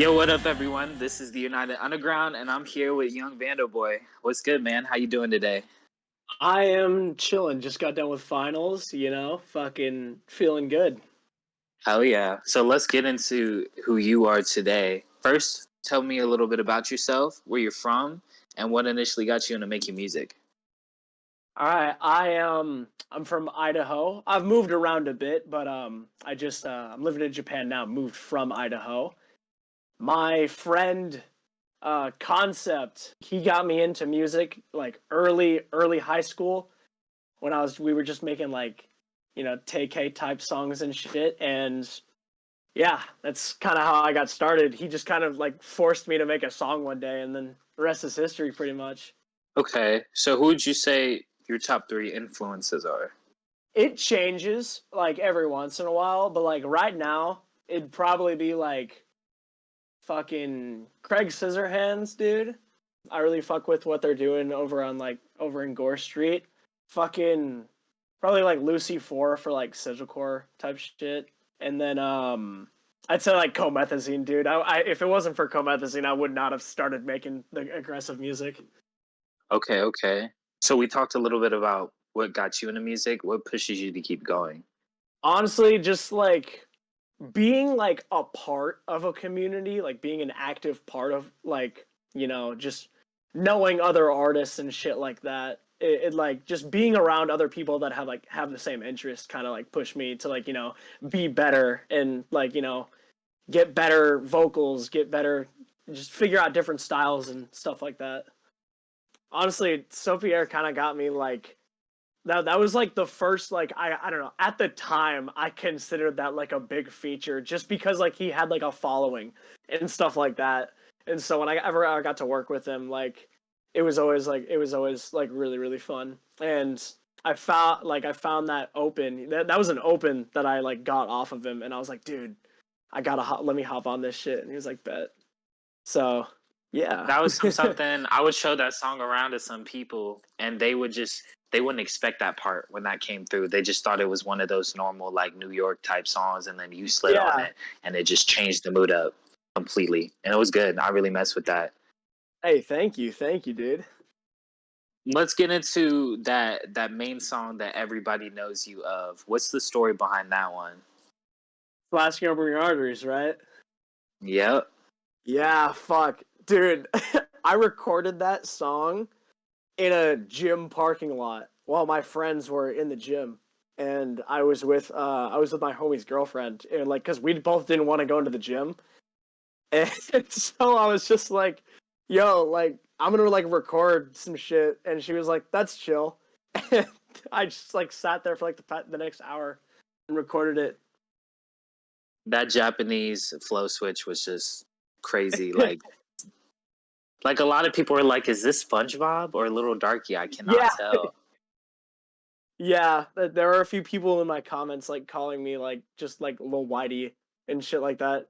Yo, what up, everyone? This is the United Underground, and I'm here with YvngBandoBoy. What's good, man? How you doing today? I am chilling. Just got done with finals, fucking feeling good. Hell yeah. So let's get into who you are today. First, tell me a little bit about yourself, where you're from, and what initially got you into making music. All right, I'm from Idaho. I've moved around a bit, but I'm living in Japan now. Moved from Idaho. My friend Concept, he got me into music like early high school when we were just making like, TK type songs and shit, and yeah, that's kind of how I got started. He just kind of like forced me to make a song one day, and then the rest is history, pretty much. Okay, so who would you say your top three influences are? It changes like every once in a while, but like right now, it'd probably be like fucking Craig Scissorhands, dude. I really fuck with what they're doing over in Gore Street. Fucking probably like Lucy 4 for like Sizzlecore type shit. And then I'd say like Comethazine, dude. If it wasn't for Comethazine, I would not have started making the aggressive music. Okay. So we talked a little bit about what got you into music. What pushes you to keep going? Honestly, just like being like a part of a community, like being an active part of like, just knowing other artists and shit like that. It like just being around other people that have the same interests kind of like push me to like, be better and like, get better vocals, get better, just figure out different styles and stuff like that. Honestly, Sophie Air kind of got me like that was like the first like I don't know, at the time I considered that like a big feature just because like he had like a following and stuff like that. And so when I got to work with him, like it was always like really fun. And I found that open that was an open that I like got off of him, and I was like, dude, let me hop on this shit. And he was like, bet. So yeah. That was something I would show that song around to some people, and they wouldn't expect that part when that came through. They just thought it was one of those normal like New York type songs, and then you slid on Yeah. it, and it just changed the mood up completely, and it was good. I really messed with that. Hey, thank you, dude. Let's get into that main song that everybody knows you of. What's the story behind that one? Flashing over your arteries, right? Yep. Yeah, fuck. Dude, I recorded that song in a gym parking lot while my friends were in the gym. And I was with my homie's girlfriend, and like cuz we both didn't want to go into the gym. And so I was just like, "Yo, like I'm going to like record some shit." And she was like, "That's chill." And I just like sat there for like the next hour and recorded it. That Japanese flow switch was just crazy. Like a lot of people are like, is this SpongeBob or Little Darky? I cannot Yeah. tell. Yeah, there are a few people in my comments like calling me like just like Lil Whitey and shit like that.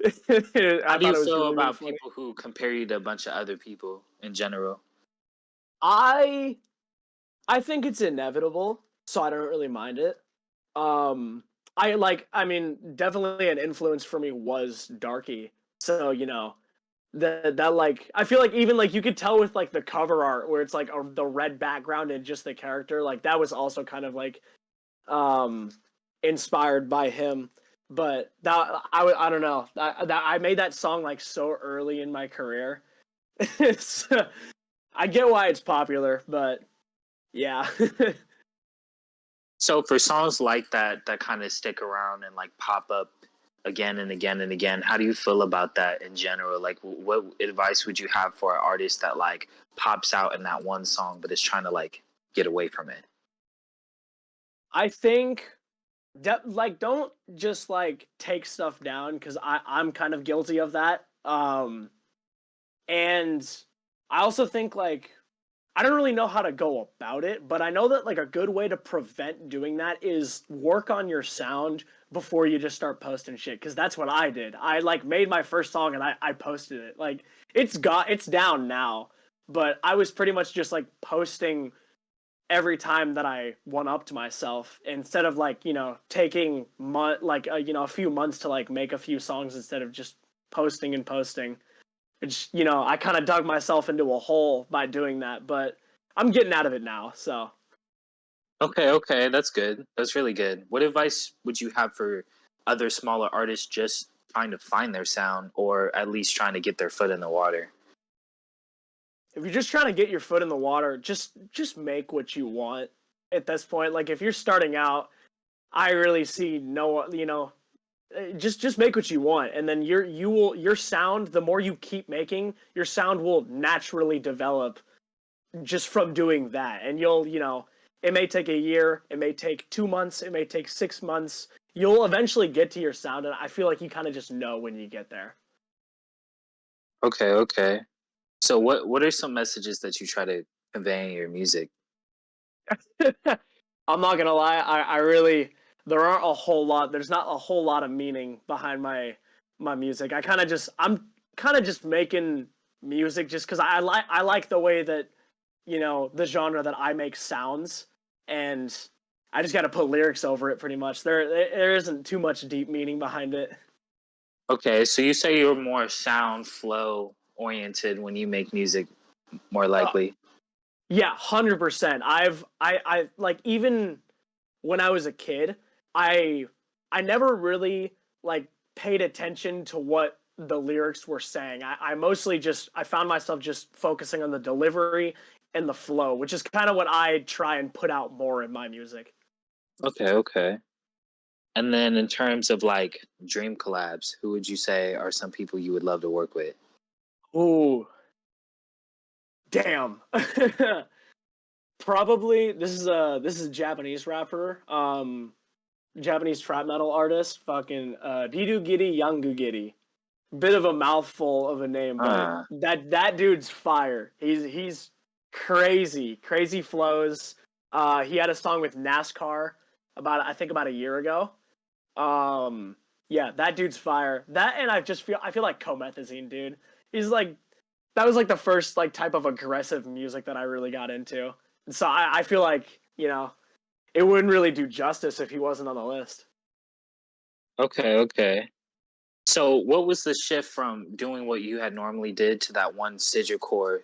How I do you thought it was feel really about funny. people who compare you to a bunch of other people in general? I I think it's inevitable, so I don't really mind it. Um I mean definitely an influence for me was Darky. So, that like I feel like even like you could tell with like the cover art where it's like the red background and just the character, like that was also kind of like um inspired by him. But I don't know, that I made that song like so early in my career. It's, I get why it's popular, but yeah. So for songs like that that kind of stick around and like pop up again and again and again, how do you feel about that in general? Like what advice would you have for an artist that like pops out in that one song but is trying to like get away from it? I think like don't just like take stuff down, because I'm kind of guilty of that. And I also think like I don't really know how to go about it, but I know that like a good way to prevent doing that is work on your sound before you just start posting shit. Because that's what I did. I like made my first song and I posted it. Like it's down now, but I was pretty much just like posting every time that I one up to myself, instead of like taking a few months to like make a few songs instead of just posting and posting. It's, you know, I kind of dug myself into a hole by doing that, but I'm getting out of it now. So Okay, that's good. That's really good. What advice would you have for other smaller artists just trying to find their sound or at least trying to get their foot in the water? if you're just trying to get your foot in the water, just make what you want at this point. Like if you're starting out, I really see no, you know, just make what you want, and then your sound. The more you keep making, your sound will naturally develop just from doing that, and you'll, you know, it may take a year, it may take 2 months, it may take 6 months. You'll eventually get to your sound, and I feel like you kind of just know when you get there. Okay. So what are some messages that you try to convey in your music? I'm not gonna lie, I really there aren't a whole lot. There's not a whole lot of meaning behind my music. I'm kind of just making music just because I like the way that, you know, the genre that I make sounds, and I just got to put lyrics over it. Pretty much, there isn't too much deep meaning behind it. Okay, so you say you're more sound flow oriented when you make music, more Uh, likely. yeah, 100%. I like, even when I was a kid, I I never really like paid attention to what the lyrics were saying. I mostly just I found myself just focusing on the delivery and the flow, which is kind of what I try and put out more in my music. Okay. And then in terms of like dream collabs, who would you say are some people you would love to work with? Ooh, damn. Probably this is a Japanese rapper, Japanese trap metal artist, fucking Didu Giri Yangu Giri. Bit of a mouthful of a name, but Uh, that dude's fire. He's crazy flows. He had a song with NASCAR about, I think, about a year ago. Yeah, that dude's fire. That, and I feel like Comethazine, dude. He's like, that was like the first like type of aggressive music that I really got into. And so I feel like, you know, it wouldn't really do justice if he wasn't on the list. okay. So what was the shift from doing what you had normally did to that one sigil core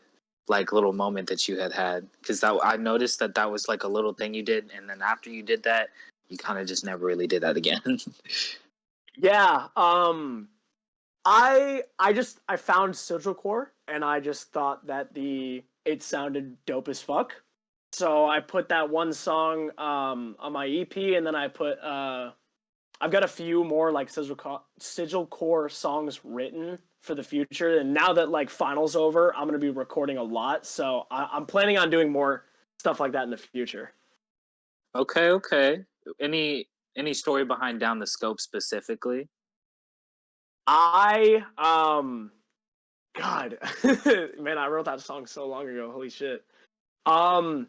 like little moment that you had? Because that I noticed that that was like a little thing you did, and then after you did that, you kind of just never really did that again. Yeah, I found Sigilcore, and I just thought that the it sounded dope as fuck. So I put that one song on my EP, and then I've got a few more like Sigilcore songs written for the future. And now that like finals over, I'm gonna be recording a lot, so I'm planning on doing more stuff like that in the future. Okay. Any story behind Down the Scope specifically? I God, man, I wrote that song so long ago. Holy shit. Um,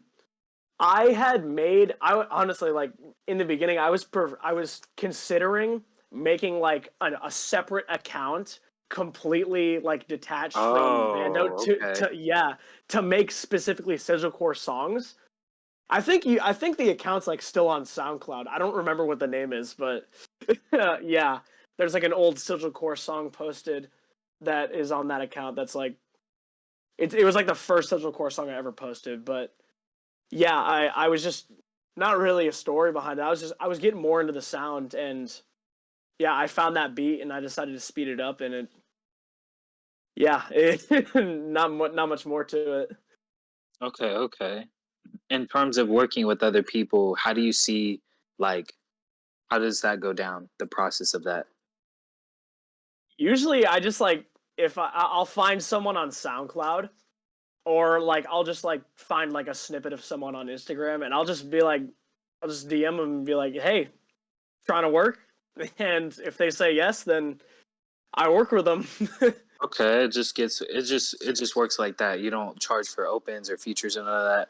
I had made. Honestly, like, in the beginning, I was considering making like a separate account, completely like detached from Bando, Oh, okay. to yeah, to make specifically Sizzlecore songs. I think the account's like still on SoundCloud. I don't remember what the name is, but yeah, there's like an old Sizzlecore song posted that is on that account. That's like it was like the first Sizzlecore song I ever posted, but yeah, I was just not really a story behind it. I was getting more into the sound, and yeah, I found that beat and I decided to speed it up, and it yeah, not much more to it. Okay. In terms of working with other people, how do you see like how does that go down? The process of that. Usually, I just like if I'll find someone on SoundCloud, or like I'll just like find like a snippet of someone on Instagram, and I'll just be like, I'll just DM them and be like, hey, trying to work, and if they say yes, then I work with them. Okay, it just works like that. You don't charge for opens or features and all of that.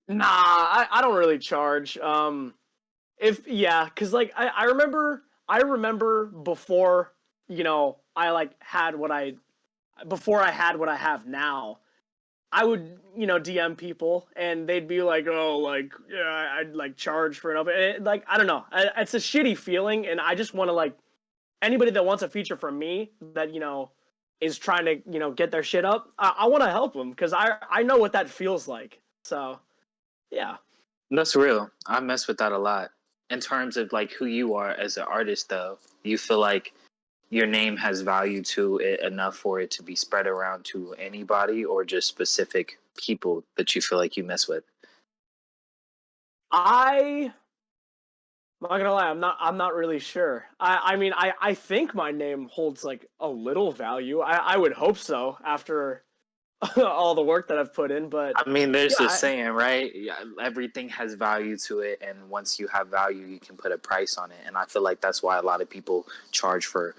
Nah, I don't really charge. If yeah, because like I remember before, you know, I like had what I before I had what I have now. I would, you know, DM people, and they'd be like, "Oh, like, yeah, I'd like charge for it." And, like, I don't know, it's a shitty feeling, and I just want to like anybody that wants a feature from me that is trying to get their shit up, I want to help them because I know what that feels like. So yeah. That's real. I mess with that a lot. In terms of like who you are as an artist, though, you feel like your name has value to it enough for it to be spread around to anybody, or just specific people that you feel like you mess with? I'm not gonna lie, I'm not really sure. I mean I think my name holds like a little value. I would hope so after all the work that I've put in, but I mean, there's yeah, this saying, right? Yeah, everything has value to it, and once you have value, you can put a price on it. And I feel like that's why a lot of people charge for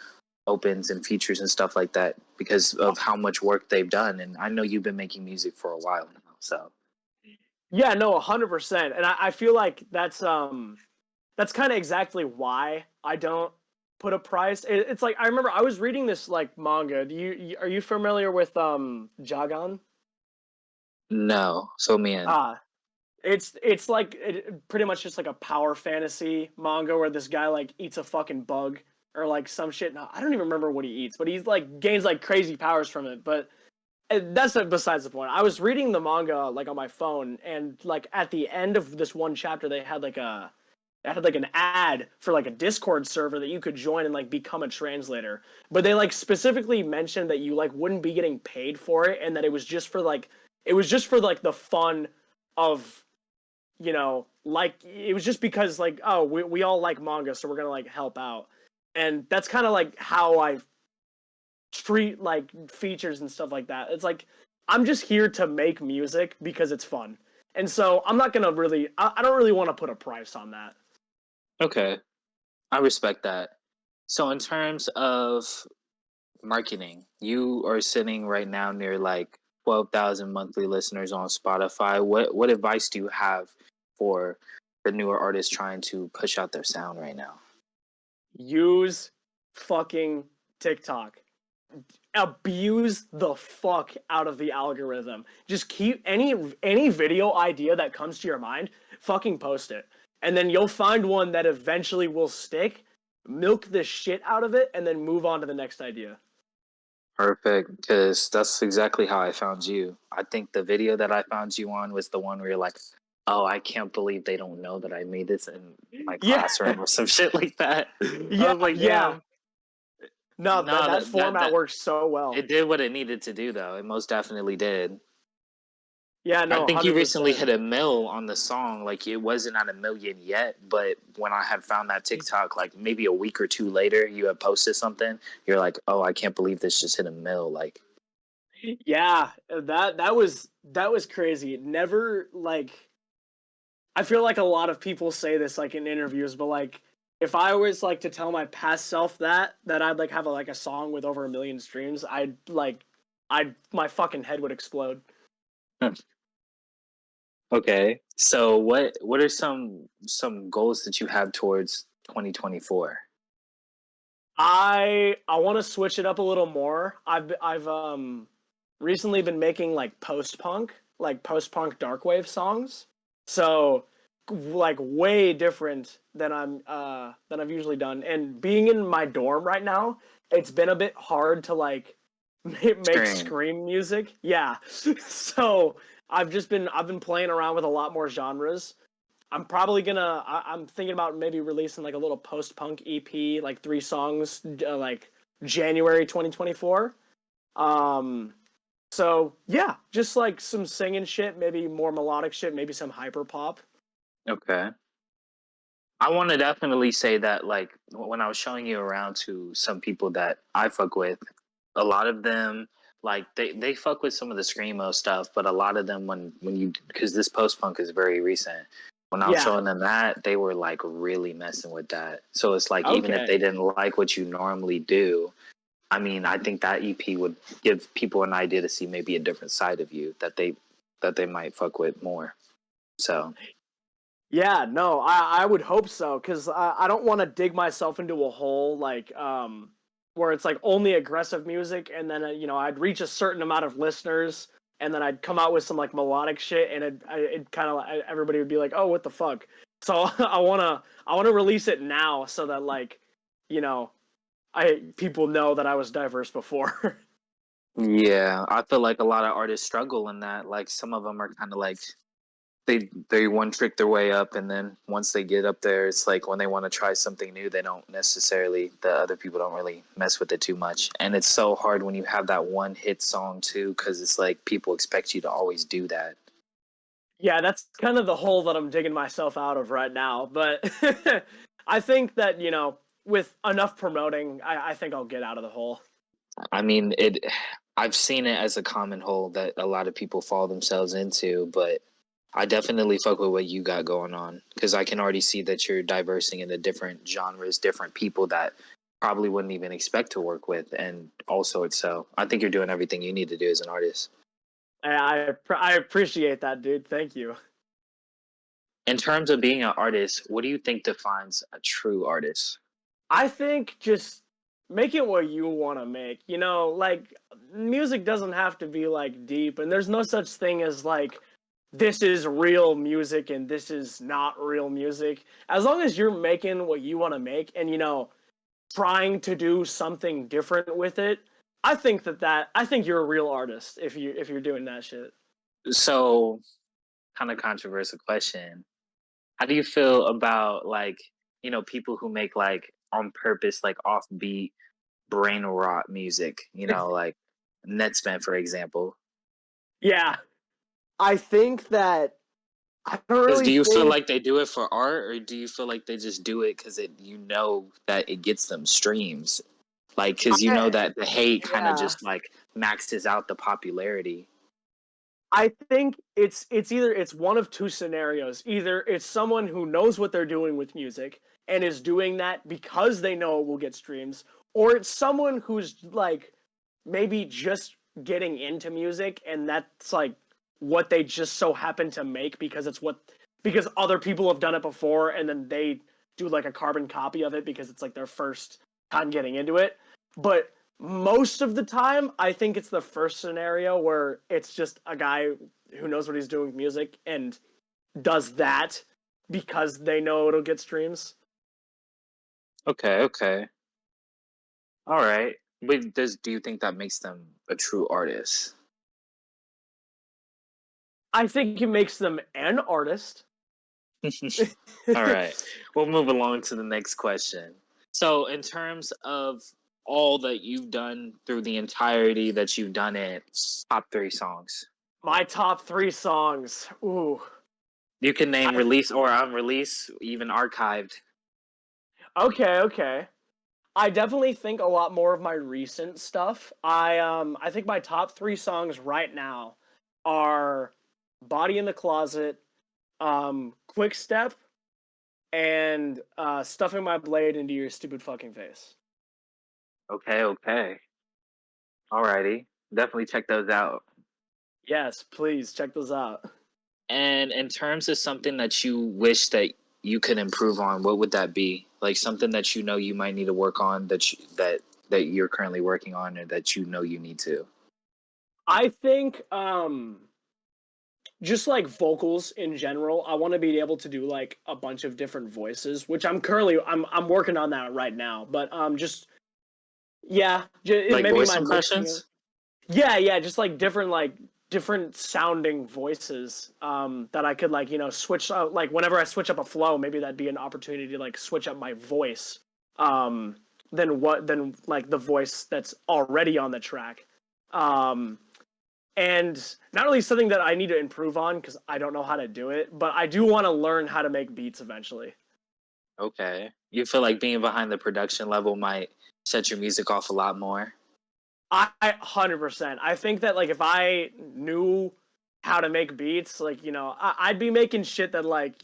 opens and features and stuff like that because of how much work they've done. And I know you've been making music for a while now, so yeah, no, 100%. And I feel like that's kind of exactly why I don't put a price. It's like I remember I was reading this like manga. Are you familiar with Jagan? no. So me in. Ah, it's like pretty much just like a power fantasy manga where this guy like eats a fucking bug or like some shit. No, I don't even remember what he eats, but he's like gains like crazy powers from it. But that's besides the point. I was reading the manga like on my phone, and like at the end of this one chapter, they had like an ad for like a Discord server that you could join and like become a translator. But they like specifically mentioned that you like wouldn't be getting paid for it, and that it was just for like the fun of like it was just because like, oh, we all like manga, so we're gonna like help out. And that's kind of like how I treat like features and stuff like that. It's like I'm just here to make music because it's fun. And so I'm not gonna really I don't really want to put a price on that. Okay, I respect that. So in terms of marketing, you are sitting right now near like 12,000 monthly listeners on Spotify. What advice do you have for the newer artists trying to push out their sound right now? Use fucking TikTok. Abuse the fuck out of the algorithm. Just keep any video idea that comes to your mind, fucking post it. And then you'll find one that eventually will stick, milk the shit out of it, and then move on to the next idea. Perfect, because that's exactly how I found you. I think the video that I found you on was the one where you're like, "Oh, I can't believe they don't know that I made this in my Yeah. classroom or some shit like that." I Yeah, was like, yeah. "Damn, No, that no, that that format that works so well. it did what it needed to do, though. It most definitely did." Yeah, I no, think you recently 100%. hit a mill on the song. Like it wasn't at a million yet, but when I had found that TikTok, like maybe a week or two later, you had posted something. You're like, "Oh, I can't believe this just hit a mill!" Like, Yeah, that was crazy. Never like I feel like a lot of people say this like in interviews, but like if I was like to tell my past self that I'd like have like a song with over 1 million streams, I'd my fucking head would explode. okay. So what are some goals that you have towards 2024? I want to switch it up a little more. I've recently been making like post punk dark wave songs. So like way different than I've usually done. And being in my dorm right now, it's been a bit hard to like make Scream. scream music. Yeah. So I've been playing around with a lot more genres. I'm probably gonna. I'm thinking about maybe releasing like a little post punk EP, like 3 songs, like January 2024. Um, so yeah, just like some singing shit, maybe more melodic shit, maybe some hyper pop. Okay. I want to definitely say that like when I was showing you around to some people that I fuck with, a lot of them like they fuck with some of the screamo stuff, but a lot of them when you because this post punk is very recent. When I was Yeah. showing them that, they were like really messing with that. So it's like even if Okay. they didn't like what you normally do, I mean, I think that EP would give people an idea to see maybe a different side of you that they might fuck with more. So Yeah. No, I would hope so because I don't want to dig myself into a hole like where it's like only aggressive music and then I'd reach a certain amount of listeners and then I'd come out with some like melodic shit and it kind of everybody would be like, oh, what the fuck. So I wanna release it now so that like you know people know that I was diverse before. Yeah, I feel like a lot of artists struggle in that. Like some of them are kind of like they one trick their way up, and then once they get up there, it's like when they want to try something new, they don't necessarily the other people don't really mess with it too much. And it's so hard when you have that one hit song too, because it's like people expect you to always do that. Yeah, that's kind of the hole that I'm digging myself out of right now. But I think that, with enough promoting, I think I'll get out of the hole. I mean, it. I've seen it as a common hole that a lot of people fall themselves into, but I definitely fuck with what you got going on because I can already see that you're diversing into different genres, different people that probably wouldn't even expect to work with, and also excel. I think you're doing everything you need to do as an artist. I appreciate that, dude. Thank you. In terms of being an artist, what do you think defines a true artist? I think just make it what you want to make. Like music doesn't have to be like deep, and there's no such thing as like this is real music and this is not real music. As long as you're making what you want to make and trying to do something different with it, I think you're a real artist if you're doing that shit. So, kind of controversial question. How do you feel about like, people who make like on purpose, like offbeat brain rot music, like Netsman, for example? Yeah, I think that I don't Because really do you feel think. like they do it for art, or do you feel like they just do it because that it gets them streams? Like, because I, that the hate kind of yeah, just like maxes out the popularity. I think it's one of two scenarios. Either it's someone who knows what they're doing with music and is doing that because they know it will get streams, or it's someone who's like maybe just getting into music and that's like what they just so happen to make because other people have done it before and then they do like a carbon copy of it because it's like their first time getting into it. But most of the time, I think it's the first scenario where it's just a guy who knows what he's doing with music and does that because they know it'll get streams. Okay, okay, all right. But do you think that makes them a true artist? I think it makes them an artist. All right. We'll move along to the next question. So, in terms of all that you've done through the entirety that you've done it, top three songs. My top three songs. Ooh. You can name I release or unreleased, even archived. okay. I definitely think a lot more of my recent stuff. I think my top three songs right now are Body in the Closet, Quick Step, and Stuffing My Blade into Your Stupid Fucking Face. Okay, okay. Alrighty. Definitely check those out. Yes, please check those out. And in terms of something that you wish that you could improve on, what would that be? Like something that you might need to work on that you're currently working on or that you need to. I think just like vocals in general, I want to be able to do like a bunch of different voices, which I'm working on that right now. But just yeah, Like maybe voice my mixing. impressions? Yeah, just like different sounding voices that I could like, switch out like whenever I switch up a flow, maybe that'd be an opportunity to like switch up my voice um than like the voice that's already on the track. Um and not really something that I need to improve on cuz I don't know how to do it, but I do want to learn how to make beats eventually. Okay. You feel like being behind the production level might set your music off a lot more? I 100%. I think that like if I knew how to make beats, like I'd be making shit that like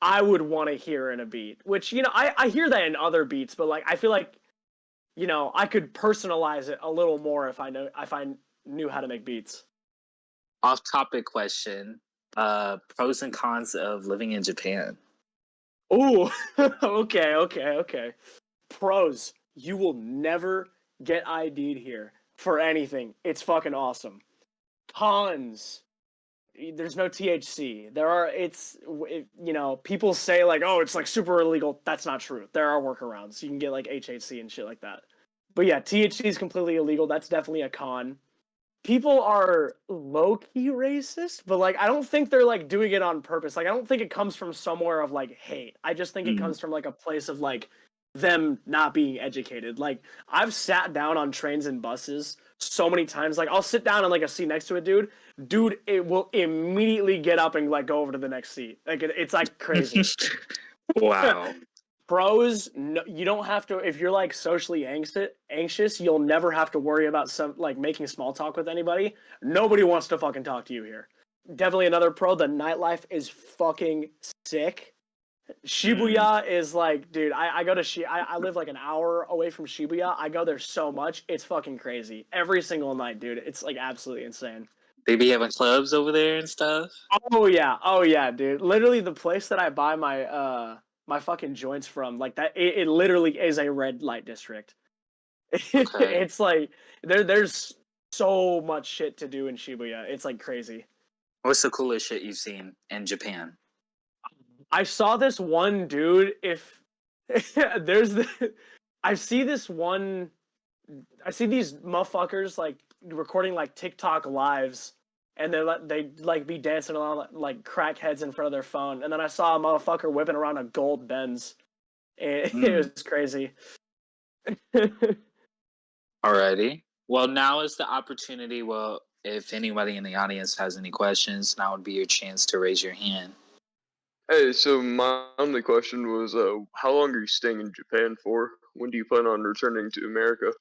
I would want to hear in a beat. Which I hear that in other beats, but like I feel like I could personalize it a little more if I knew how to make beats. Off topic question. Pros and cons of living in Japan. Ooh, okay. Pros: you will never get ID'd here for anything. It's fucking awesome. Cons: there's no THC. People say like, oh, it's like super illegal. That's not true. There are workarounds. You can get like HHC and shit like that. But yeah, THC is completely illegal. That's definitely a con. People are low key racist, but like I don't think they're like doing it on purpose. Like I don't think it comes from somewhere of like hate. I just think it comes from like a place of like them not being educated. Like I've sat down on trains and buses so many times. Like I'll sit down on like a seat next to a dude, it will immediately get up and like go over to the next seat. Like it's like crazy. Wow. Pros, no, you don't have to. If you're like socially anxious, you'll never have to worry about some like making small talk with anybody. Nobody wants to fucking talk to you here. Definitely another pro. The nightlife is fucking sick. Shibuya is like, dude, I go to I live like an hour away from Shibuya. I go there so much. It's fucking crazy. Every single night, dude. It's like absolutely insane. They be having clubs over there and stuff. Oh yeah, dude. Literally the place that I buy my fucking joints from, like that it literally is a red light district. Okay. It's like there's so much shit to do in Shibuya. It's like crazy. What's the coolest shit you've seen in Japan? I saw this one dude. If there's the, I see this one. I see these motherfuckers like recording like TikTok lives, and they like be dancing along like crackheads in front of their phone. And then I saw a motherfucker whipping around a gold Benz. It was crazy. Alrighty. Well, now is the opportunity. Well, if anybody in the audience has any questions, now would be your chance to raise your hand. Hey, so my only question was, how long are you staying in Japan for? When do you plan on returning to America?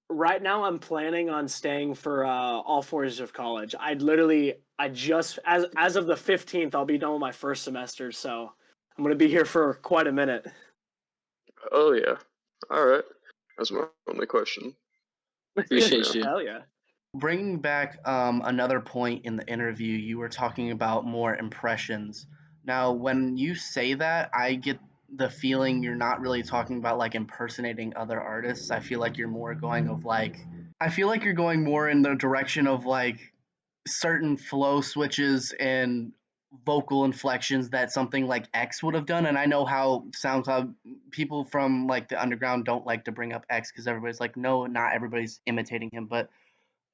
Right now I'm planning on staying for all 4 years of college. I just as of the 15th I'll be done with my first semester, so I'm gonna be here for quite a minute. Oh yeah, all right. That's my only question. Appreciate you. Hell yeah. Bringing back another point in the interview, you were talking about more impressions. Now, when you say that, I get the feeling you're not really talking about like impersonating other artists. I feel like you're more going of like, I feel like you're going more in the direction of like certain flow switches and vocal inflections that something like X would have done. And I know how SoundCloud people from like the underground don't like to bring up X because everybody's like, no, not everybody's imitating him, but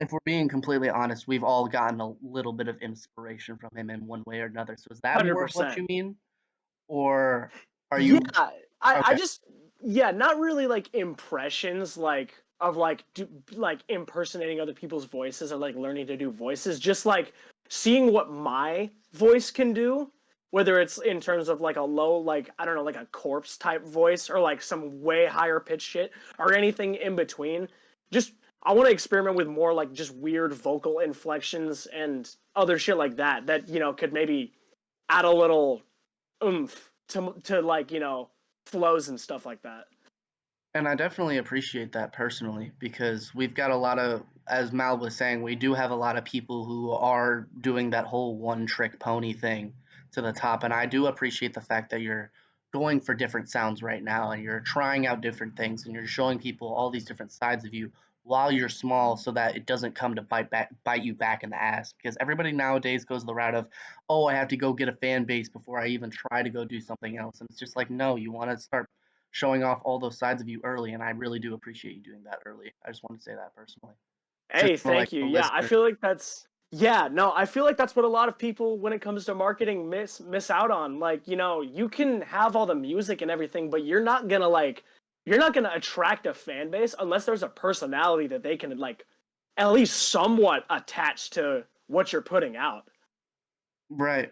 if we're being completely honest, we've all gotten a little bit of inspiration from him in one way or another. So is that more of what you 100%. mean? Or are you Yeah, I okay? just not really like impressions like of like impersonating other people's voices or like learning to do voices, just like seeing what my voice can do, whether it's in terms of like a low, like I don't know, like a corpse type voice or like some way higher pitch shit or anything in between. Just I want to experiment with more like just weird vocal inflections and other shit like that could maybe add a little oomph to like flows and stuff like that. And I definitely appreciate that personally because we've got a lot of, as Mal was saying, we do have a lot of people who are doing that whole one trick pony thing to the top. And I do appreciate the fact that you're going for different sounds right now and you're trying out different things and you're showing people all these different sides of you while you're small so that it doesn't come to bite you back in the ass. Because everybody nowadays goes the route of, oh, I have to go get a fan base before I even try to go do something else. And it's just like, no, you want to start showing off all those sides of you early, and I really do appreciate you doing that early. I just want to say that personally. Just Hey, for like thank you. the Yeah, I listeners. feel like that's no, I feel like that's what a lot of people when it comes to marketing miss out on. Like, you can have all the music and everything, but you're not gonna attract a fan base unless there's a personality that they can like at least somewhat attach to what you're putting out. Right.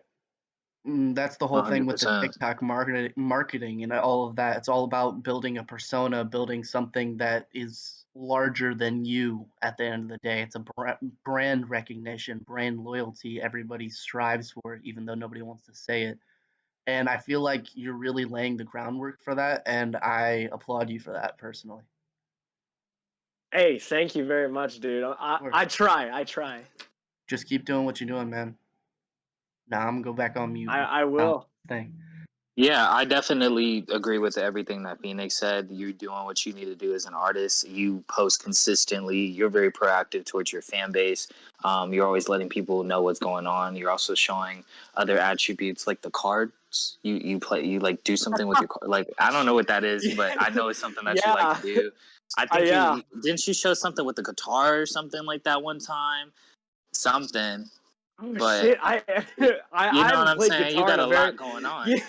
That's the whole thing with the 100%. TikTok marketing and all of that. It's all about building a persona, building something that is larger than you at the end of the day. It's a brand recognition, brand loyalty. Everybody strives for it, even though nobody wants to say it. And I feel like you're really laying the groundwork for that, and I applaud you for that personally. Hey, thank you very much, dude. Of course. I try. Just keep doing what you're doing, man. Now I'm gonna go back on mute. I will. Thing. Yeah, I definitely agree with everything that Phoenix said. You're doing what you need to do as an artist. You post consistently. You're very proactive towards your fan base. You're always letting people know what's going on. You're also showing other attributes like the cards. You like do something with your card. Like I don't know what that is, but I know it's something that you like to Yeah. do. I think Yeah. you didn't you show something with the guitar or something like that one time. Something, Oh but shit! I you I know what haven't I'm played saying. You guitar got in a a very lot going on. yeah.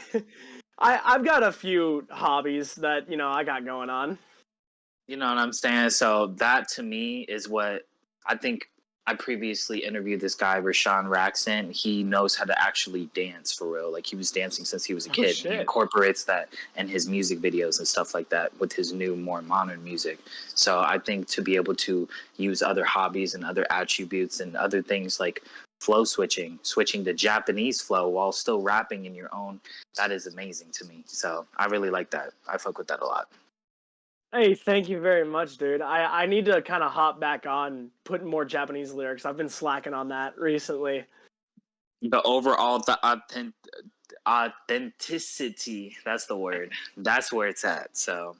I've got a few hobbies that I got going on. You know what I'm saying? So that to me is what I think. I previously interviewed this guy, Rashawn Raxon. He knows how to actually dance for real. Like he was dancing since he was a Oh kid. He shit! incorporates that in his music videos and stuff like that with his new, more modern music. So I think to be able to use other hobbies and other attributes and other things like flow switching to Japanese flow while still rapping in your own, that is amazing to me. So I really like that. I fuck with that a lot. Hey, thank you very much, dude. I need to kind of hop back on putting more Japanese lyrics. I've been slacking on that recently. The overall authenticity, that's the word, that's where it's at. So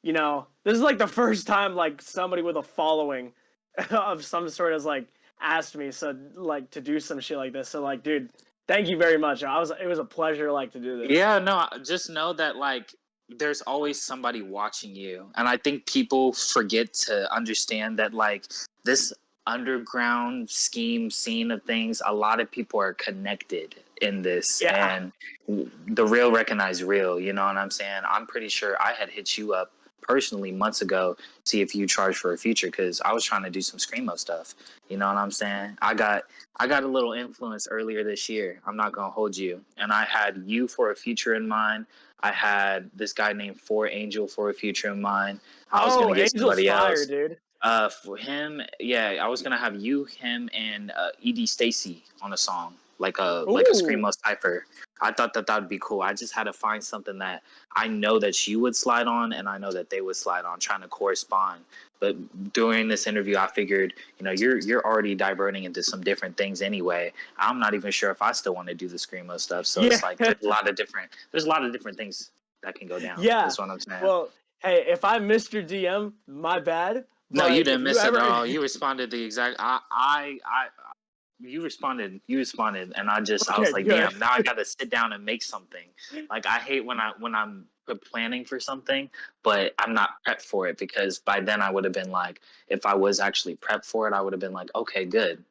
This is like the first time like somebody with a following of some sort has like asked me like to do some shit like this. So like, dude, thank you very much. It was a pleasure like to do this. yeah, no, just know that like there's always somebody watching you, and I think people forget to understand that like this underground scheme scene of things, a lot of people are connected in this, Yeah. and the real recognize real. You know what I'm saying? I'm pretty sure I had hit you up personally months ago, see if you charge for a feature, because I was trying to do some screamo stuff. You know what I'm saying? I got a little influence earlier this year. I'm not gonna hold you. And I had you for a feature in mind. I had this guy named Four Angel for a future in mind. I was Oh, gonna get Angel's somebody fire, else. dude. For him, yeah, I was gonna have you, him, and Edie Stacy on a song, like a Ooh. screamo cipher. I thought that would be cool. I just had to find something that I know that you would slide on, and I know that they would slide on, trying to correspond. But during this interview, I figured, you're already diverting into some different things anyway. I'm not even sure if I still want to do the screamo stuff. So Yeah. it's like there's a lot of different things that can go down. Yeah. Is what I'm saying. Well, hey, if I missed your DM, my bad. No, you But if didn't you miss it at ever all. You responded the exact. You responded. You responded, and I was Okay, like, good. damn. Now I got to sit down and make something. Like I hate when I'm planning for something, but I'm not prepped for it, because by then I would have been like, if I was actually prepped for it, I would have been like, okay, good.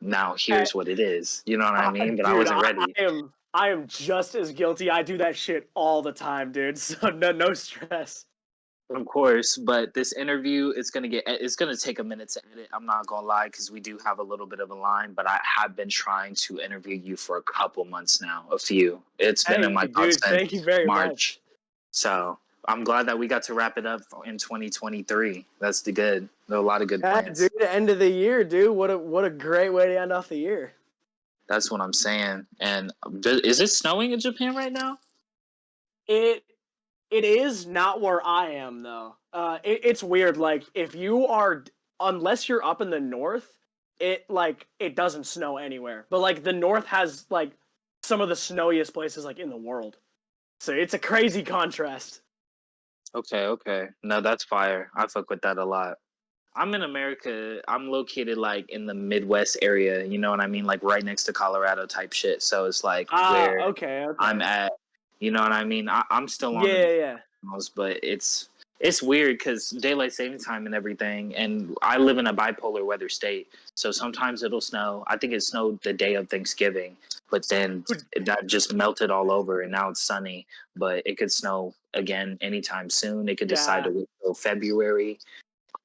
Now Hey, here's what it is. You know what I mean? But I dude, wasn't ready. I am just as guilty. I do that shit all the time, dude. So no stress. Of course, but this interview it's gonna take a minute to edit. I'm not gonna lie, because we do have a little bit of a line, but I have been trying to interview you for a couple months now, a few. It's been in Hey, my thoughts dude, since thank you very March. much. So I'm glad that we got to wrap it up in 2023. That's the good. There are a lot of good Yeah, plans. dude, the end of the year, dude. What a great way to end off the year. That's what I'm saying. And is it snowing in Japan right now? It it is not where I am though. It's weird. Like if you are, unless you're up in the north, it doesn't snow anywhere. But like the north has like some of the snowiest places like in the world. So it's a crazy contrast. Okay, okay. No, that's fire. I fuck with that a lot. I'm in America. I'm located like in the Midwest area. You know what I mean? Like right next to Colorado type shit. So it's like Ah, where okay, I'm okay. at. You know what I mean? I'm still on Yeah, the yeah, yeah. North, but it's weird because daylight saving time and everything. And I live in a bipolar weather state, so sometimes it'll snow. I think it snowed the day of Thanksgiving, but then Dude, that just melted all over, and now it's sunny. But it could snow again anytime soon. It could decide yeah. to wait till February.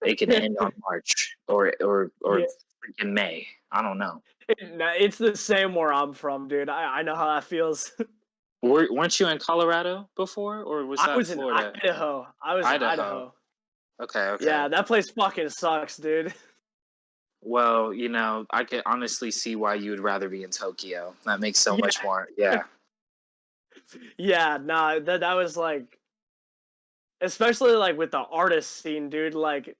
It can end on March or Yeah. freaking May. I don't know. It's the same where I'm from, dude. I know how that feels. Weren't you in Colorado before, or was I that was in Florida? Idaho. I was in Idaho. Idaho. Okay, okay. Yeah, that place fucking sucks, dude. Well, I could honestly see why you would rather be in Tokyo. That makes so much Yeah. more. Yeah. Yeah, nah, that was like, especially like with the artist scene, dude. Like,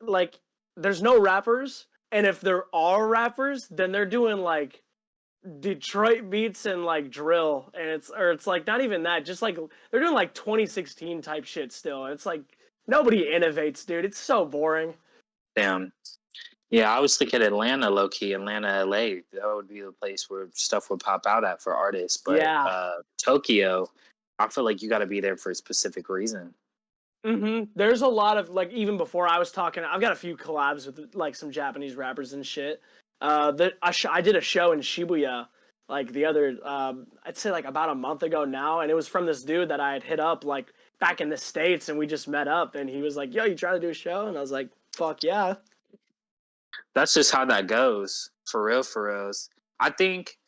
like there's no rappers, and if there are rappers, then they're doing like Detroit beats and like drill, and it's like not even that, just like they're doing like 2016 type shit still, and it's like nobody innovates, dude. It's so boring. Damn. Yeah, I was thinking Atlanta, low key, Atlanta, LA. That would be the place where stuff would pop out at for artists. But Yeah. Tokyo, I feel like you got to be there for a specific reason. There's a lot of like, even before I was talking, I've got a few collabs with like some Japanese rappers and shit. That I did a show in Shibuya like the other I'd say like about a month ago now, and it was from this dude that I had hit up like back in the States, and we just met up, and he was like, "Yo, you try to do a show?" And I was like, "Fuck yeah." That's just how that goes. For real, for reals. I think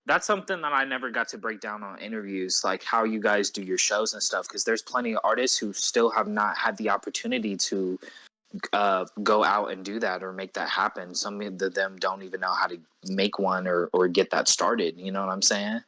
that's something that I never got to break down on interviews, like how you guys do your shows and stuff. Because there's plenty of artists who still have not had the opportunity to go out and do that or make that happen. Some of them don't even know how to make one or get that started. You know what I'm saying?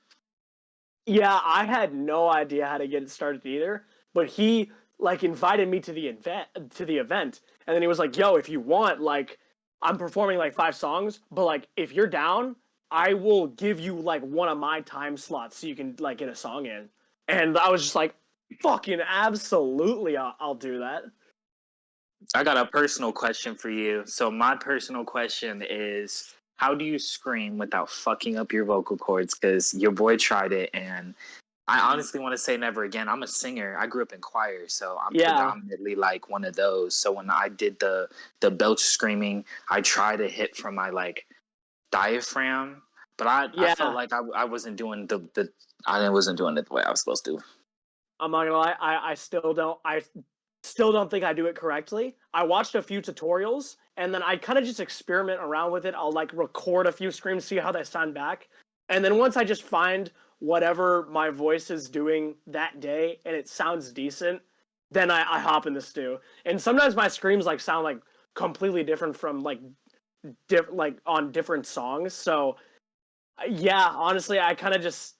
Yeah, I had no idea how to get it started either, but he like invited me to the event, and then he was like, "Yo, if you want, like, I'm performing like 5 songs, but like if you're down, I will give you like one of my time slots so you can like get a song in." And I was just like, "Fucking absolutely, I'll do that." I got a personal question for you. So my personal question is, how do you scream without fucking up your vocal cords? Because your boy tried it, and I honestly want to say never again. I'm a singer. I grew up in choir, so I'm Yeah. predominantly like one of those. So when I did the belch screaming, I try to hit from my like diaphragm, but I felt Yeah. like I wasn't doing the I wasn't doing it the way I was supposed to. I'm not gonna lie, I still don't think I do it correctly. I watched a few tutorials, and then I kind of just experiment around with it. I'll like record a few screams, see how they sound back. And then once I just find whatever my voice is doing that day and it sounds decent, then I hop in the stew. And sometimes my screams like sound like completely different from like like on different songs. So yeah, honestly, I kind of just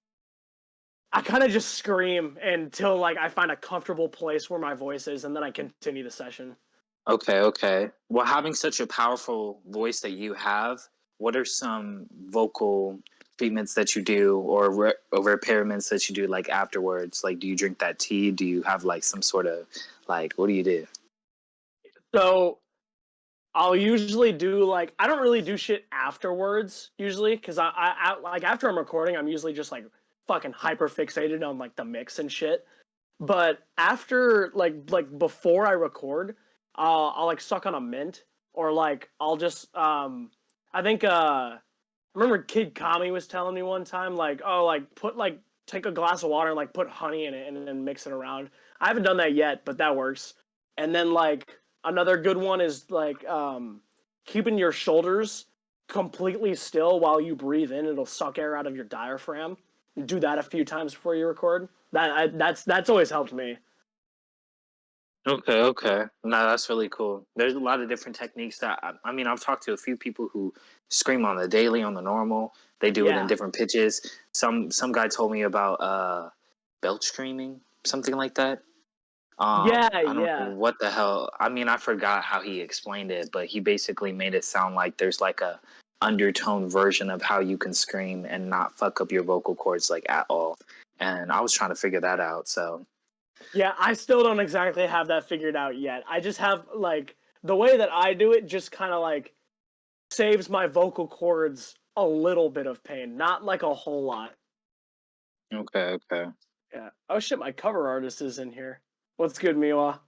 scream until like I find a comfortable place where my voice is, and then I continue the session. Okay, okay. Well, having such a powerful voice that you have, what are some vocal treatments that you do or or repairments that you do like afterwards? Like, do you drink that tea? Do you have like some sort of like, what do you do? So I'll usually do like, I don't really do shit afterwards usually, because I like after I'm recording, I'm usually just like fucking hyper fixated on like the mix and shit. But after like before I record, I'll like suck on a mint, or like I'll just I think I remember Kid Kami was telling me one time like, oh, like put like take a glass of water and like put honey in it and then mix it around. I haven't done that yet, but that works. And then like another good one is like keeping your shoulders completely still while you breathe in. It'll suck air out of your diaphragm. Do that a few times before you record. That's always helped me. Okay, okay. No, that's really cool. There's a lot of different techniques that I mean, I've talked to a few people who scream on the daily, on the normal. They do it in Yeah. different pitches. Some guy told me about belch screaming, something like that. Yeah, I don't know yeah. what the hell. I mean, I forgot how he explained it, but he basically made it sound like there's like a undertone version of how you can scream and not fuck up your vocal cords like at all. And I was trying to figure that out. So Yeah, I still don't exactly have that figured out yet. I just have like the way that I do it just kind of like saves my vocal cords a little bit of pain, not like a whole lot. okay, okay. Yeah. Oh shit, my cover artist is in here. What's good, Miwa?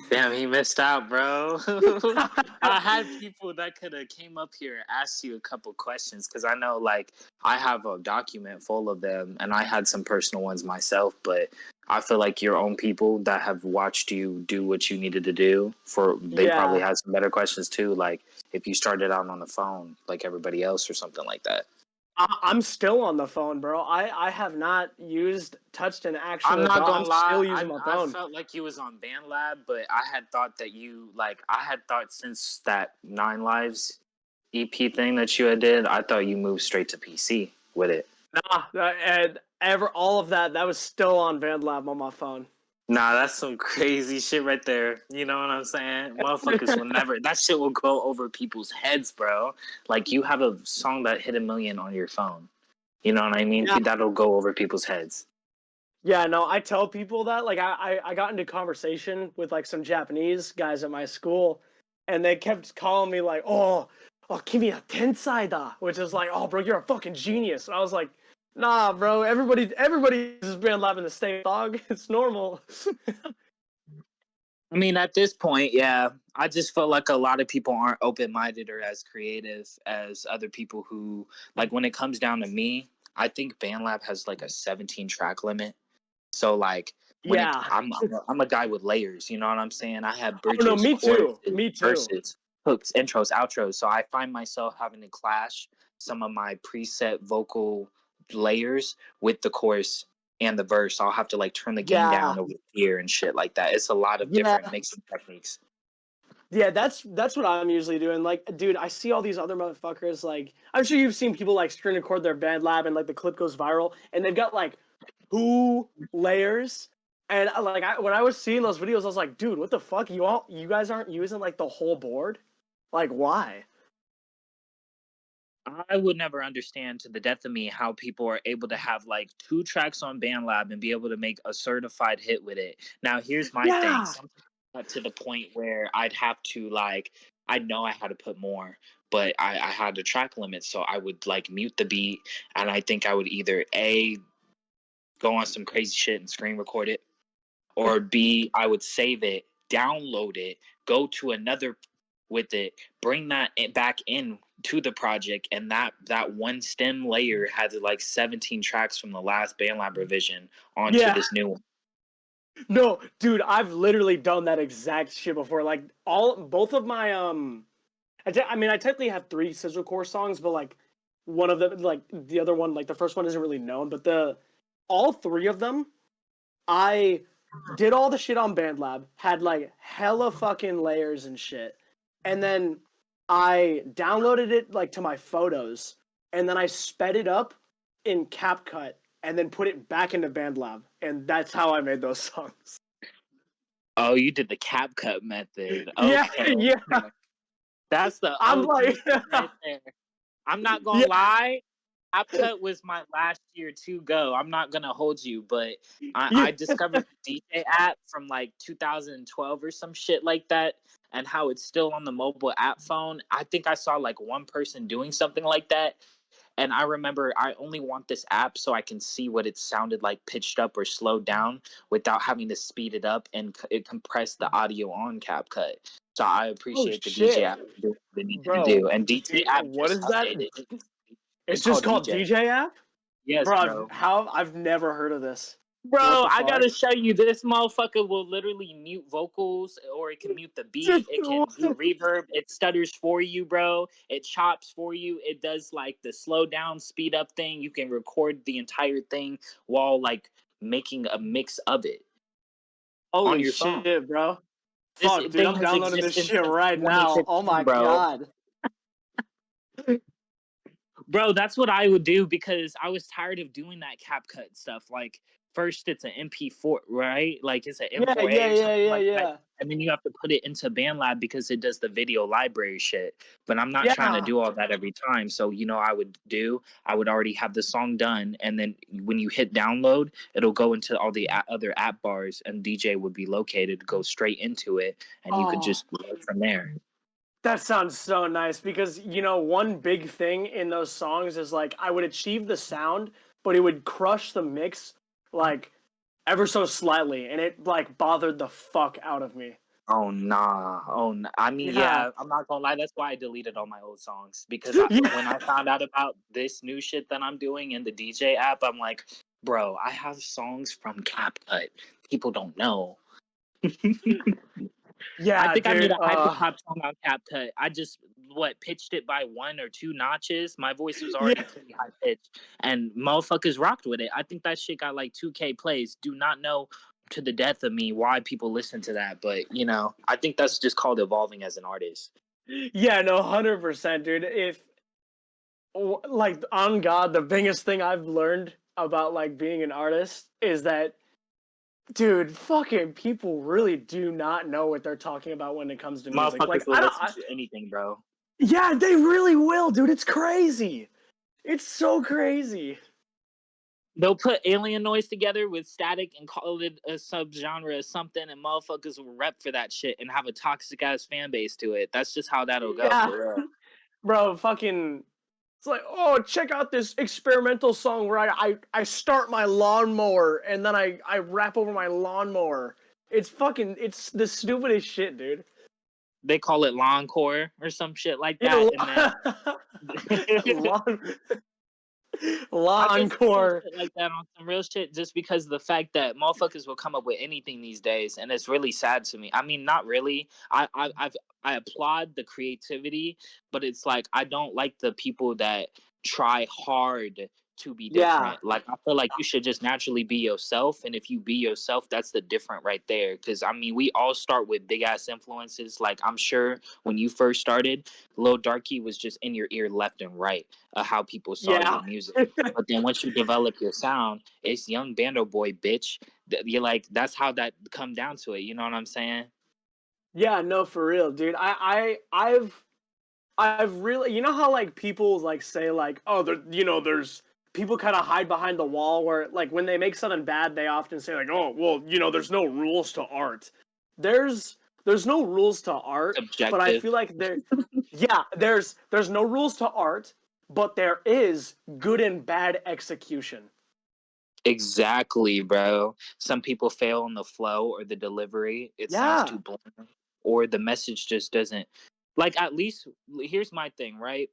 Damn, he missed out, bro. I had people that could have came up here and asked you a couple questions because I know, like, I have a document full of them, and I had some personal ones myself. But I feel like your own people that have watched you do what you needed to do they probably Yeah. had some better questions too. Like, if you started out on the phone like everybody else or something like that. I'm still on the phone, bro. I have not touched an I'm actual not dot. I'm gonna lie. still using my I phone. felt like you was on BandLab, but I had thought that I had thought since that Nine Lives EP thing that you had did, I thought you moved straight to PC with it. Nah, and all of that was still on VanLab on my phone. Nah, that's some crazy shit right there. You know what I'm saying? Motherfuckers will never. That shit will go over people's heads, bro. Like you have a song that hit 1 million on your phone. You know what I mean? Yeah. That'll go over people's heads. Yeah, no, I tell people that. Like, I got into conversation with like some Japanese guys at my school, and they kept calling me like, "Oh, kimi wa tensai da," which is like, "Oh, bro, you're a fucking genius." And I was like, "Nah, bro, everybody's been laughing the same dog. It's normal." I mean, at this point, yeah, I just feel like a lot of people aren't open minded or as creative as other people who, like, when it comes down to me, I think BandLab has like a 17 track limit. So, like, Yeah. I'm a guy with layers, you know what I'm saying? I have Oh no, bridges, me too. choruses, Me too. verses, hooks, intros, outros. So I find myself having to clash some of my preset vocal layers with the chorus and the verse. I'll have to like turn the gain Yeah. down over here and shit like that. It's a lot of Yeah. different mixing techniques. Yeah, that's what I'm usually doing. Like, dude, I see all these other motherfuckers. Like, I'm sure you've seen people like screen record their band lab and like the clip goes viral, and they've got like 2 layers. And like, when I was seeing those videos, I was like, dude, what the fuck? You guys aren't using like the whole board? Like, why? I would never understand to the death of me how people are able to have like 2 tracks on BandLab and be able to make a certified hit with it. Now, here's my thing. Yeah. Sometimes I got to the point where I'd have to like, I know I had to put more, but I had a track limit, so I would like mute the beat, and I think I would either A, go on some crazy shit and screen record it, or B, I would save it, download it, go to another with it, bring that back in to the project, and that one stem layer had like 17 tracks from the last BandLab revision onto Yeah. this new one. No, dude, I've literally done that exact shit before. Like, both of my I mean, I technically have 3 Scissor Core songs, but like one of them, like the other one, like the first one isn't really known, but all 3 of them, I did all the shit on BandLab, had like hella fucking layers and shit, and then I downloaded it like to my photos, and then I sped it up in CapCut, and then put it back into BandLab, and that's how I made those songs. Oh, you did the CapCut method. Yeah, Okay. yeah. That's the I'm OG like, shit right there. I'm not gonna yeah, lie. CapCut was my last year to go. I'm not gonna hold you, but yeah. I discovered the DJ app from like 2012 or some shit like that, and how it's still on the mobile app phone. I think I saw like one person doing something like that, and I remember I only want this app so I can see what it sounded like pitched up or slowed down without having to speed it up and it compress the audio on CapCut. So I Oh appreciate the DJ shit, app for doing what it needed to bro. do. And DJ app What just is that? updated. It's It's just called called DJ. DJ app, Yes, bro. bro. I've never heard of this. What Bro, the I fuck? gotta show you, this motherfucker will literally mute vocals, or it can mute the beat, it can do reverb, it stutters for you, bro. It chops for you, it does like the slow down, speed up thing. You can record the entire thing while like making a mix of it on Holy your phone. shit, bro. This Fuck, dude, thing I'm has downloading this existed shit since right now. Oh 2015, my bro. god. Bro, that's what I would do because I was tired of doing that CapCut stuff. Like, first it's an MP4, right? Like it's an Yeah, yeah, M4A or yeah, something yeah, like that. yeah. And then you have to put it into BandLab because it does the video library shit. But I'm not trying to Yeah. do all that every time. So, you know, I would already have the song done. And then when you hit download, it'll go into all the other app bars and DJ would be located, go straight into it. And you could Oh, just go from there. that sounds so nice because, one big thing in those songs is like I would achieve the sound, but it would crush the mix like ever so slightly, and it like bothered the fuck out of me. Oh nah. Oh, I mean, Yeah. yeah. I'm not gonna lie. That's why I deleted all my old songs because when Yeah. I found out about this new shit that I'm doing in the DJ app, I'm like, bro, I have songs from CapCut. People don't know. I Yeah, think I made dude. a hyperpop song on CapCut. I just pitched it by 1 or 2 notches. My voice was already Yeah. pretty high pitched, and motherfuckers rocked with it. I think that shit got like 2K plays. Do not know to the death of me why people listen to that, but I think that's just called evolving as an artist. Yeah, no, 100%, dude. If like on God, the biggest thing I've learned about like being an artist is that Dude, fucking people really do not know what they're talking about when it comes to music. Like, Motherfuckers will listen to anything, bro. yeah, they really will, dude. It's crazy. It's so crazy. They'll put alien noise together with static and call it a subgenre or something, and motherfuckers will rep for that shit and have a toxic ass fan base to it. That's just how that'll go, Yeah, for real. bro. Fucking. It's like, oh, check out this experimental song where I start my lawnmower and then I rap over my lawnmower. It's the stupidest shit, dude. They call it Longcore or some shit like Yeah, that, and then lawn I just see some lawncore. shit like that on some real shit just because of the fact that motherfuckers will come up with anything these days, and it's really sad to me. I mean, not really. I applaud the creativity, but it's like I don't like the people that try hard to be Yeah, different. Like I feel like you should just naturally be yourself, and if you be yourself, that's the different right there. Because I mean, we all start with big ass influences. Like I'm sure when you first started, Lil Darky was just in your ear left and right of how people saw yeah. your music. But then once you develop your sound, it's young bando boy, bitch. You're like, that's how that come down to it. You know what I'm saying? Yeah, no, for real, dude. I've really, you know how like people like say like, oh, there's people kind of hide behind the wall where like when they make something bad, they often say like, oh, well, there's no rules to art. There's there's no rules to art, but I Subjective. feel like yeah, there's no rules to art, but there is good and bad execution. Exactly, bro. Some people fail on the flow or the delivery. It sounds Yeah, too bland, or the message just doesn't. Like, at least, here's my thing, right?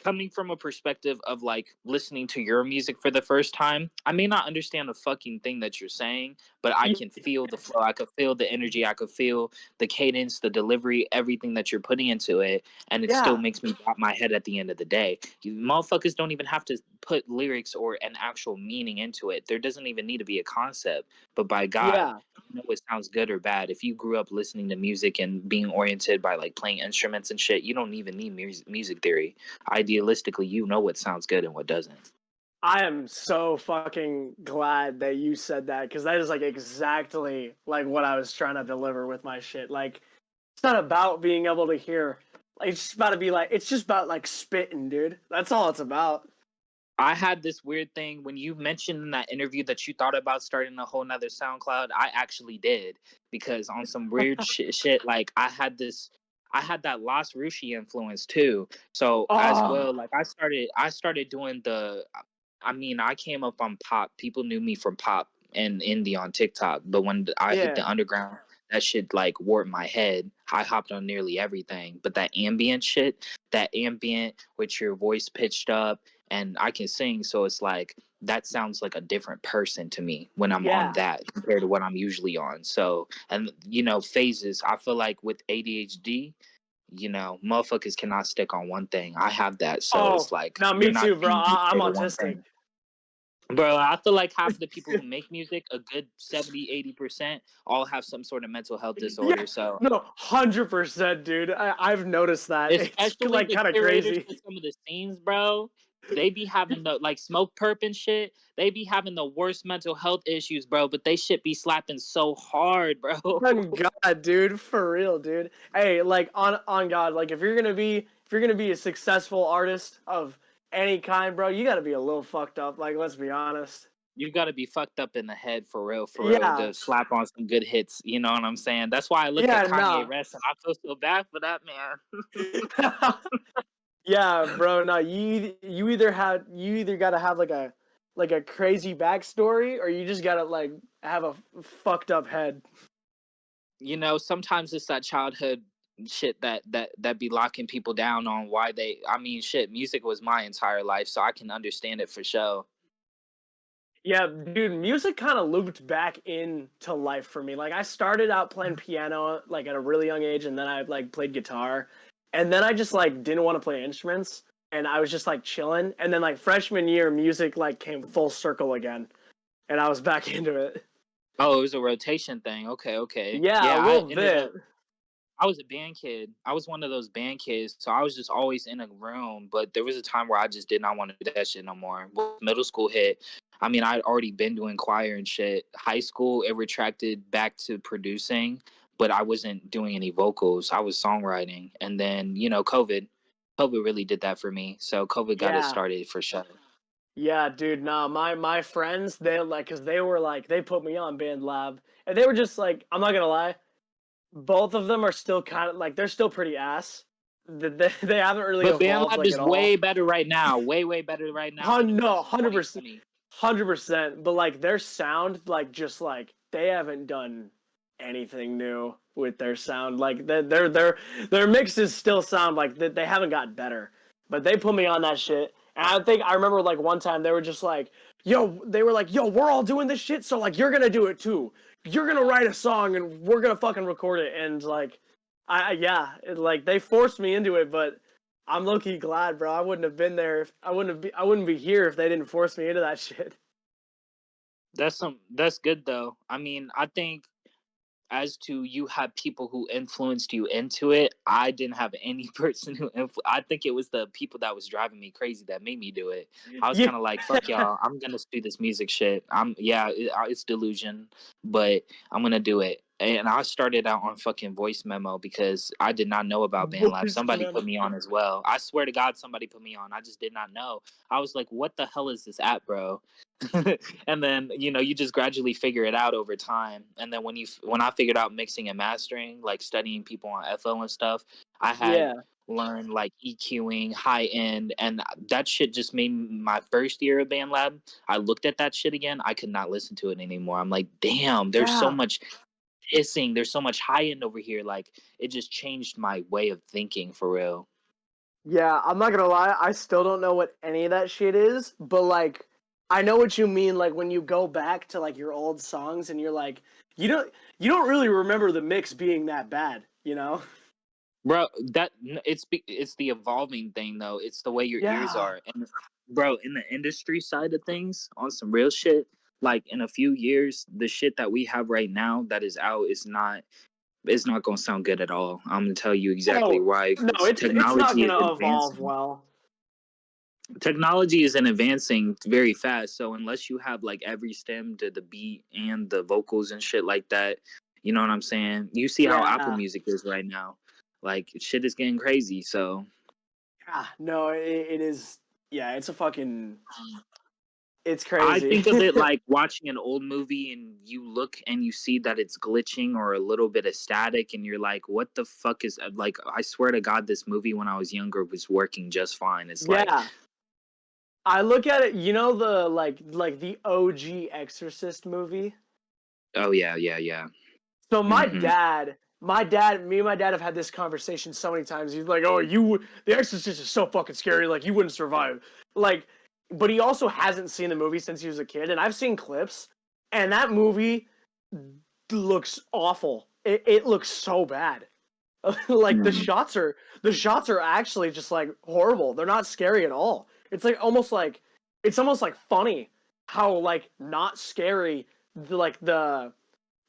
Coming from a perspective of like listening to your music for the first time, I may not understand a fucking thing that you're saying, but I can feel the flow. I could feel the energy. I could feel the cadence, the delivery, everything that you're putting into it. And it still yeah, makes me bop my head at the end of the day. You motherfuckers don't even have to put lyrics or an actual meaning into it. There doesn't even need to be a concept. But by God, yeah. you know it sounds good or bad. If you grew up listening to music and being oriented by like playing instruments and shit, you don't even need music theory. Idealistically, you know what sounds good and what doesn't. I am so fucking glad that you said that because that is like exactly like what I was trying to deliver with my shit. Like, it's not about being able to hear. Like, it's just about to be like, it's just about like spitting, dude. That's all it's about. I had this weird thing when you mentioned in that interview that you thought about starting a whole nother SoundCloud. I actually did because on some weird shit, like I had that Las Rushi influence too. So as Oh, well, like I started doing the. I mean, I came up on pop. People knew me from pop and indie on TikTok, but when I hit yeah, the underground, that shit like warped my head. I hopped on nearly everything, but that ambient shit, that ambient with your voice pitched up and I can sing, so it's like that sounds like a different person to me when I'm on yeah. that compared to what I'm usually on. So, and phases, I feel like with ADHD, motherfuckers cannot stick on one thing. I have that, so it's Oh, like now you're me not too, bro. aiming to I'm stay to one autistic. thing. Bro, I feel like half the people who make music, a good 70-80%, all have some sort of mental health Yeah, disorder. So, no, 100%, dude. I've noticed that. It's especially like the kind of curators crazy. to some of the scenes, bro, they be having the like Smoke Perp and shit. They be having the worst mental health issues, bro. But they shit be slapping so hard, bro. On God, dude, for real, dude. Hey, like on God, like if you're gonna be a successful artist of any kind, bro, you gotta be a little fucked up. Like, let's be honest. You got to be fucked up in the head for real, Yeah, to slap on some good hits. You know what I'm saying? That's why I look yeah, at Kanye nah. West and I feel so bad for that man. Yeah, bro. No, you either gotta have like a crazy backstory, or you just gotta like have a fucked up head. Sometimes it's that childhood shit that be locking people down on why they. I mean, shit. Music was my entire life, so I can understand it for sure. Yeah, dude, music kind of looped back into life for me. Like I started out playing piano like at a really young age and then I like played guitar. And then I just like didn't want to play instruments and I was just like chilling. And then like freshman year music like came full circle again and I was back into it. Oh, it was a rotation thing. Okay, okay. Yeah, a Yeah, little bit. I was a band kid. I was one of those band kids, so I was just always in a room. But there was a time where I just did not want to do that shit no more. When middle school hit, I mean, I'd already been doing choir and shit. High school, it retracted back to producing, but I wasn't doing any vocals. I was songwriting, and then COVID really did that for me. So COVID got it Yeah. started for sure. Yeah, dude, nah, my friends, they like, cause they were like, they put me on band lab, and they were just like, I'm not gonna lie, both of them are still kind of like, they're still pretty ass. They haven't really But evolved BandLab like is at all. way better right now. Way better right now than it No, was in 100%, 2020. 100%. But like their sound, like just like they haven't done anything new with their sound. Like their mixes still sound like they haven't got better. But they put me on that shit. And I think I remember like one time they were just like, yo, they were like, yo, we're all doing this shit, so like you're gonna do it too. You're gonna write a song and we're gonna fucking record it. And like like they forced me into it, but I'm low-key glad, bro. I wouldn't have been there if I wouldn't be here if they didn't force me into that shit. That's good though. I mean, I think as to you have people who influenced you into it, I didn't have any person who I think it was the people that was driving me crazy that made me do it. I was Yeah. kind of like, fuck y'all, I'm gonna do this music shit. It's delusion, but I'm gonna do it. And I started out on fucking voice memo because I did not know about BandLab. Voice Somebody memo. put me on as well. I swear to God, somebody put me on. I just did not know. I was like, what the hell is this app, bro? And then you just gradually figure it out over time. And then when I figured out mixing and mastering, like studying people on FL and stuff, I had Yeah. learned like EQing high end, and that shit just made my first year of BandLab. I looked at that shit again, I could not listen to it anymore. I'm like, damn, there's so Yeah. much hissing, there's so much high end over here. Like, it just changed my way of thinking for real. Yeah, I'm not gonna lie, I still don't know what any of that shit is, but like I know what you mean, like when you go back to like your old songs and you're like you don't really remember the mix being that bad, you know? Bro, it's the evolving thing though. It's the way your ears Yeah. are. And bro, in the industry side of things, on some real shit, like in a few years, the shit that we have right now that is out is not, it's not gonna sound good at all. I'm gonna tell you exactly Oh, why. no, 'Cause it's not technology is gonna evolve advancing. well. Technology is advancing very fast. So unless you have like every stem to the beat and the vocals and shit like that, you know what I'm saying? You see how Apple Yeah. Music is right now. Like, shit is getting crazy. So No, it is. Yeah, it's a fucking. It's I crazy. think of it like watching an old movie and you look and you see that it's glitching or a little bit of static, and you're like, what the fuck is, like, I swear to God, this movie when I was younger was working just fine. It's like, Yeah, I look at it. You know the like the OG Exorcist movie. oh, yeah. So Hmm. me and my dad have had this conversation so many times. He's like, "Oh, The Exorcist is so fucking scary. Like, you wouldn't survive." Like, but he also hasn't seen the movie since he was a kid, and I've seen clips, and that movie looks awful. It looks so bad. Like the shots are actually just like horrible. They're not scary at all. It's like it's almost like funny how like not scary the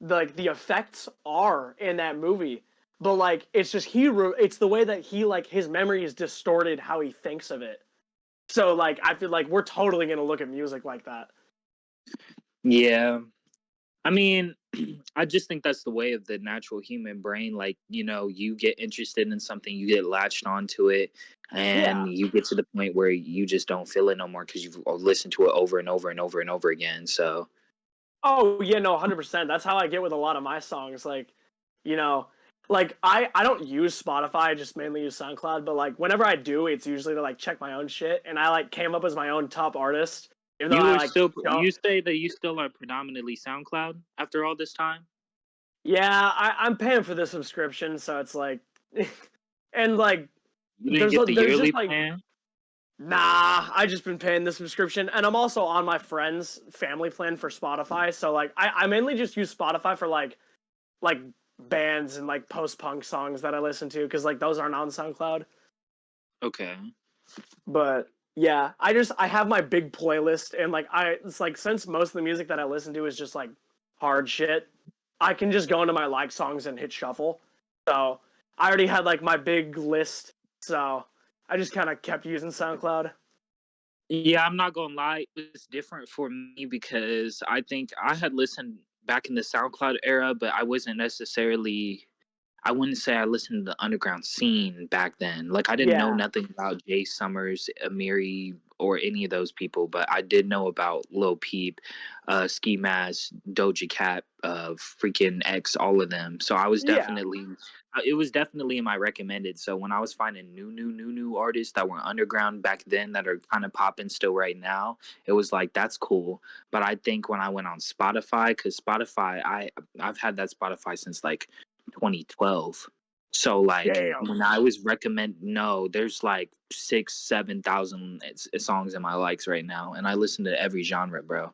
effects are in that movie, but like it's just it's the way that he like his memory is distorted how he thinks of it. So like I feel like we're totally gonna look at music like that. Yeah. I mean, I just think that's the way of the natural human brain. Like, you get interested in something, you get latched onto it, Yeah. and you get to the point where you just don't feel it no more because you've listened to it over and over and over and over again. So, Oh yeah, no, 100%. That's how I get with a lot of my songs. Like, you know, like I don't use Spotify. I just mainly use SoundCloud. But like whenever I do, it's usually to like check my own shit. And I like came up as my own top artist, even though I like don't. you say that you still are predominantly SoundCloud after all this time? Yeah, I'm paying for the subscription, so it's like, and like You didn't get the there's yearly just like plan? nah. I just been paying the subscription, and I'm also on my friend's family plan for Spotify. So like I mainly just use Spotify for like bands and like post-punk songs that I listen to because like those aren't on SoundCloud. Okay. But yeah, I have my big playlist and like it's like since most of the music that I listen to is just like hard shit, I can just go into my like songs and hit shuffle. So I already had like my big list, so I just kind of kept using SoundCloud. Yeah, I'm not gonna lie, it's different for me because I think I had listened back in the SoundCloud era, but I wasn't necessarily I wouldn't say I listened to the underground scene back then. Like I didn't know Yeah, nothing about Jay Summers, Amiri, or any of those people, but I did know about Lil Peep, Ski Mask, Doja Cat, freaking X, all of them. So I was yeah, definitely, it was definitely in my recommended. So when I was finding new artists that were underground back then that are kind of popping still right now, it was like that's cool. But I think when I went on Spotify, because Spotify, I've had that Spotify since like 2012. So like damn, when I was there's like 6,000-7,000 songs in my likes right now, and I listen to every genre, bro.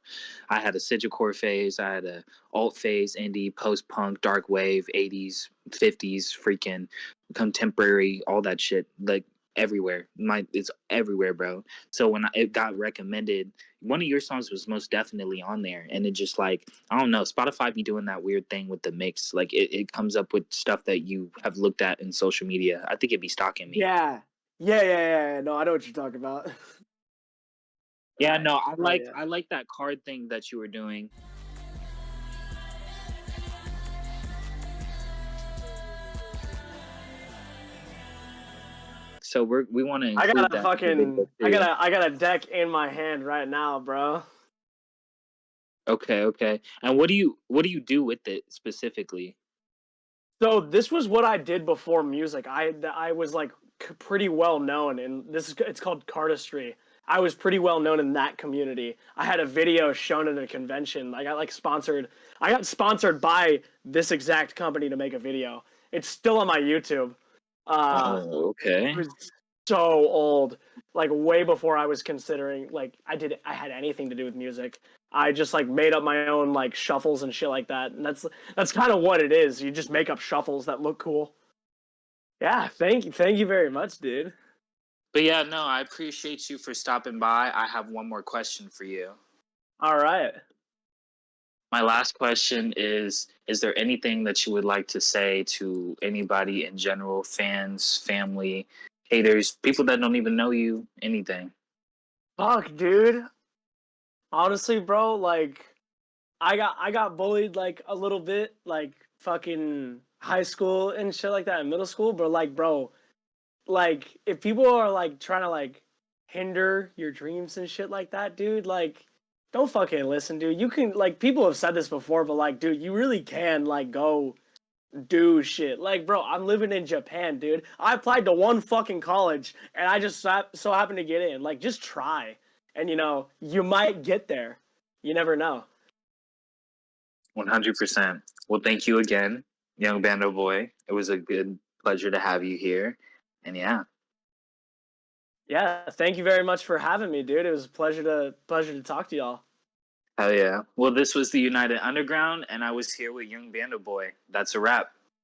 I had a Sigilcore phase, I had a alt phase, indie, post punk, dark wave, 80s, 50s, freaking contemporary, all that shit, like everywhere. It's everywhere, bro. So when it got recommended, one of your songs was most definitely on there, and it just like I don't know, Spotify be doing that weird thing with the mix. Like it comes up with stuff that you have looked at in social media. I think it'd be stalking me. yeah. No, I know what you're talking about. Yeah, no, I Oh like yeah. I like that card thing that you were doing. So we want to include that in the video too. I got a deck in my hand right now, bro. Okay, okay. And what do you do with it specifically? So this was what I did before music. I was like pretty well known, and it's called cardistry. I was pretty well known in that community. I had a video shown at a convention. I got like sponsored. I got sponsored by this exact company to make a video. It's still on my YouTube. Oh, It okay. was so old, like way before I was considering like I had anything to do with music. I just like made up my own like shuffles and shit like that. And that's kind of what it is. You just make up shuffles that look cool. Yeah, thank you very much, dude. But yeah, no, I appreciate you for stopping by. I have one more question for you. All right. My last question is there anything that you would like to say to anybody in general, fans, family, haters, people that don't even know you, anything? Fuck, dude. Honestly, bro, like I got bullied like a little bit, like fucking high school and shit like that in middle school, but like, bro, like if people are like trying to like hinder your dreams and shit like that, dude, like don't fucking listen, dude. You can like people have said this before, but like, dude, you really can like go do shit. Like, bro, I'm living in Japan, dude. I applied to one fucking college and I just so happened to get in. Like, just try. And you might get there. You never know. 100%. Well, thank you again, young Bando Boy. It was a good pleasure to have you here. And yeah, Yeah, thank you very much for having me, dude. It was a pleasure to talk to y'all. hell yeah. Well, this was the United Underground, and I was here with young Bando Boy. That's a wrap.